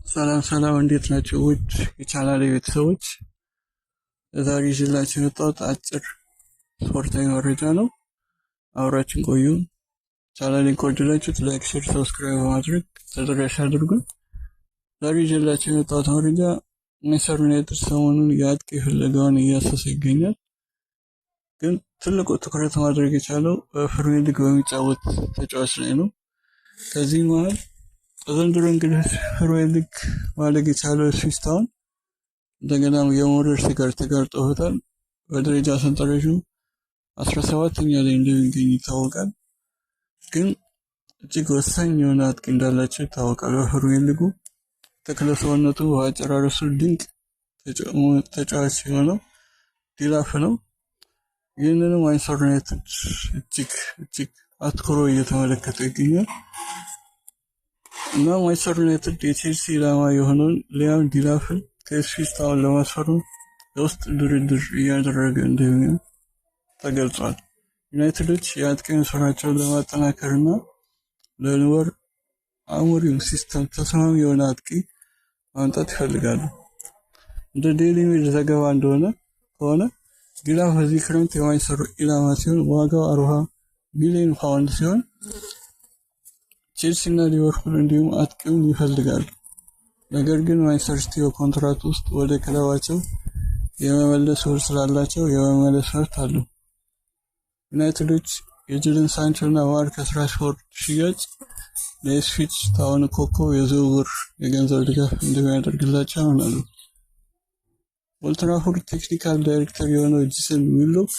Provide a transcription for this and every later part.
ሰላም ሰላም፣ እንዴት ናቸው ውድ የቻናሌ ቤተሰቦች? ዛሬ ይዤላችሁ የመጣሁት አጭር ስፖርታዊ መረጃ ነው። አብራችን ቆዩ። ቻናሌን ከወደዳችሁት ላይክ፣ ሼር፣ ሰብስክራይብ በማድረግ ተደራሽ አድርጉን። ዛሬ ይዤላችሁ የመጣሁት መረጃ ማንቸስተር ዩናይትድ ሰሞኑን የአጥቂ ፍለጋውን እያሰሰ ይገኛል። ግን ትልቁ ትኩረት ማድረግ የቻለው በፕሪሚየር ሊግ በሚጫወት ተጫዋች ላይ ነው። ከዚህ መሃል ዘንድሮ እንግዲህ ፕሪሚየር ሊግ ማለግ የቻለው ኢፕስዊች ታውን እንደገና የመውረድ ስጋት ተጋርጦበታል። በደረጃ ሰንጠረዡ 17ኛ ላይ እንደሚገኝ ይታወቃል። ግን እጅግ ወሳኝ የሆነ አጥቂ እንዳላቸው ይታወቃል። በፕሪሚየር ሊጉ ተክለ ሰውነቱ በአጨራረሱ ድንቅ ተጫዋች የሆነው ዲላፍ ነው። ይህንንም ማንቸስተር ዩናይትድ እጅግ አትኩሮ እየተመለከተ ይገኛል እና ማንቸስተር ዩናይትድ የቼልሲ ኢላማ የሆነውን ሊያም ዲላፍን ከኢፕስዊች ታውን ለማስፈረም የውስጥ ድርድር እያደረገ እንደሚሆን ተገልጿል። ዩናይትዶች የአጥቂ መስመራቸውን ለማጠናከርና ለኑዌር አሞሪም ሲስተም ተስማሚ የሆነ አጥቂ ማምጣት ይፈልጋሉ። እንደ ዴይሊ ሜል ዘገባ እንደሆነ ከሆነ ዲላፍ በዚህ ክረምት የማንቸስተር ኢላማ ሲሆን ዋጋው 40 ሚሊዮን ፓውንድ ሲሆን ቼልሲ እና ሊቨርፑል እንዲሁም አጥቂውን ይፈልጋሉ። ነገር ግን ማንቸስተር ሲቲ በኮንትራት ውስጥ ወደ ክለባቸው የመመለስ ውል ስላላቸው የመመለስ መብት አለው። ዩናይትዶች የጄደን ሳንቾ እና ማርከስ ራሽፎርድ ሽያጭ ለኢፕስዊች ታውን ኮከብ የዝውውር የገንዘብ ድጋፍ እንደሚያደርግላቸው ያምናሉ። ኦልድ ትራፎርድ ቴክኒካል ዳይሬክተር የሆነው ጄሰን ዊሎክ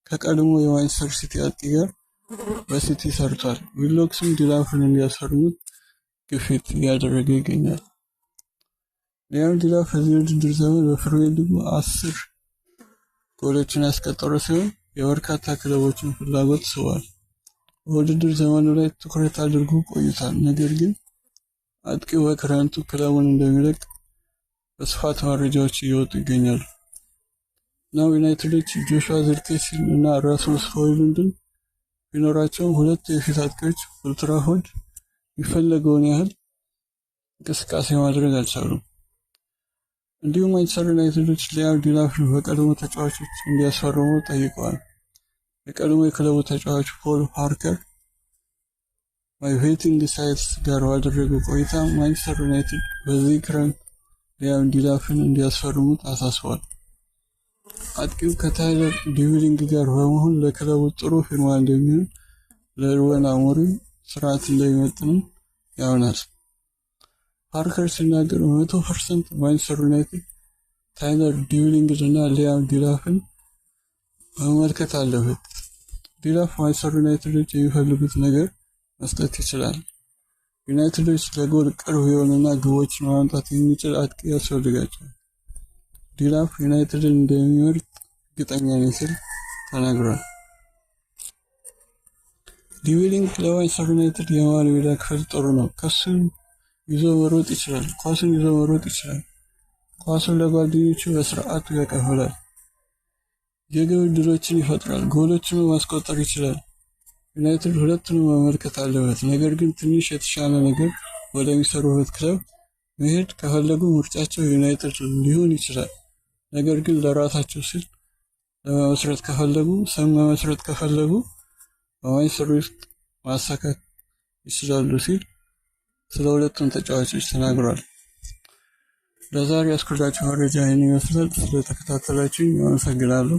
ከቀድሞ የማንቸስተር ሲቲ አጥቂ ጋር በሲቲ ሰርቷል። ዊሎክስም ዲላፍን እንዲያስፈርሙት ግፊት እያደረገ ይገኛል። ሊያም ዲላፍ በዚህ ውድድር ዘመን በፕሪሚየር ሊጉ 10 ጎሎችን ያስቆጠረ ሲሆን የበርካታ ክለቦችን ፍላጎት ስቧል። በውድድር ዘመኑ ላይ ትኩረት አድርጎ ቆይቷል። ነገር ግን አጥቂው በክረምቱ ክለቡን እንደሚለቅ በስፋት መረጃዎች እየወጡ ይገኛሉ። ናው ዩናይትዶች ጆሹዋ ዚርክዜን እና ራስሙስ ሆይሉንድን ቢኖራቸውም ሁለቱ የፊት አጥቂዎች ኦልድ ትራፎርድ የሚፈለገውን ያህል እንቅስቃሴ ማድረግ አልቻሉም። እንዲሁም ማንቸስተር ዩናይትዶች ሊያም ዲላፍን በቀድሞ ተጫዋቾች እንዲያስፈርሙ ጠይቀዋል። የቀድሞ የክለቡ ተጫዋች ፖል ፓርከር በቬቲንግ ሳይትስ ጋር ባደረገው ቆይታ ማንቸስተር ዩናይትድ በዚህ ክረምት ሊያም ዲላፍን እንዲያስፈርሙት አሳስቧል። አጥቂው ከታይለር ዲቪሊንግ ጋር በመሆን ለክለቡ ጥሩ ፊርማ እንደሚሆን ለሩበን አሞሪም ስርዓት እንደሚመጥንም ያምናል። ፓርከር ሲናገር 100% ማንቸስተር ዩናይትድ ታይለር ዲቪሊንግን እና ሊያም ዲላፍን መመልከት አለበት። ዲላፍ ማንቸስተር ዩናይትዶች የሚፈልጉት ነገር መስጠት ይችላል። ዩናይትዶች ለጎል ቅርብ የሆነና ግቦችን ማምጣት የሚችል አጥቂ ያስፈልጋቸዋል። ዲላፍ ዩናይትድን እንደሚመርጥ እርግጠኛ ነኝ ሲል ተናግሯል። ዲቪሊንግ ለማንቸስተር ዩናይትድ የመሃል ሜዳ ክፍል ጥሩ ነው። ኳሱን ይዞ መሮጥ ይችላል። ኳሱን ለጓደኞቹ በስርዓቱ ያቀብላል። የግብ ዕድሎችን ይፈጥራል። ጎሎችን ማስቆጠር ይችላል። ዩናይትድ ሁለቱንም መመልከት አለበት። ነገር ግን ትንሽ የተሻለ ነገር ወደሚሰሩበት ክለብ መሄድ ከፈለጉ ምርጫቸው ዩናይትድ ሊሆን ይችላል። ነገር ግን ለራሳቸው ሲል መመስረት ከፈለጉ በማንቸስተር ውስጥ ማሳካት ይችላሉ ሲል ስለ ሁለቱም ተጫዋቾች ተናግሯል። ለዛሬ ያስኩላችሁ መረጃ ይህን ይመስላል። ስለተከታተላችሁኝ አመሰግናለሁ።